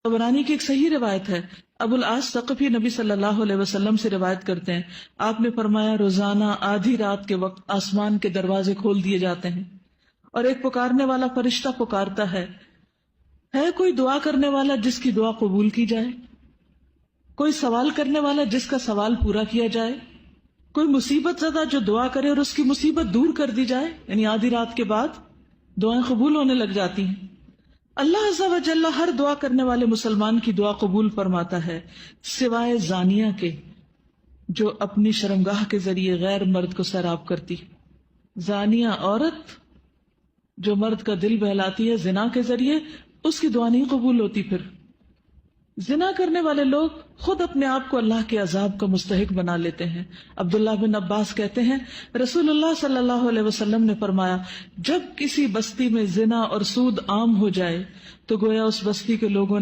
طبرانی کی ایک صحیح روایت ہے، ابو العاص ثقفی نبی صلی اللہ علیہ وسلم سے روایت کرتے ہیں، آپ نے فرمایا روزانہ آدھی رات کے وقت آسمان کے دروازے کھول دیے جاتے ہیں اور ایک پکارنے والا فرشتہ پکارتا ہے کوئی دعا کرنے والا جس کی دعا قبول کی جائے، کوئی سوال کرنے والا جس کا سوال پورا کیا جائے، کوئی مصیبت زدہ جو دعا کرے اور اس کی مصیبت دور کر دی جائے۔ یعنی آدھی رات کے بعد دعائیں قبول ہونے لگ جاتی ہیں۔ اللہ عز و جل ہر دعا کرنے والے مسلمان کی دعا قبول فرماتا ہے، سوائے زانیہ کے جو اپنی شرمگاہ کے ذریعے غیر مرد کو سیراب کرتی۔ زانیہ عورت جو مرد کا دل بہلاتی ہے زنا کے ذریعے، اس کی دعا نہیں قبول ہوتی۔ پھر زنا کرنے والے لوگ خود اپنے آپ کو اللہ کے عذاب کا مستحق بنا لیتے ہیں۔ عبداللہ بن عباس کہتے ہیں رسول اللہ صلی اللہ علیہ وسلم نے فرمایا، جب کسی بستی میں زنا اور سود عام ہو جائے تو گویا اس بستی کے لوگوں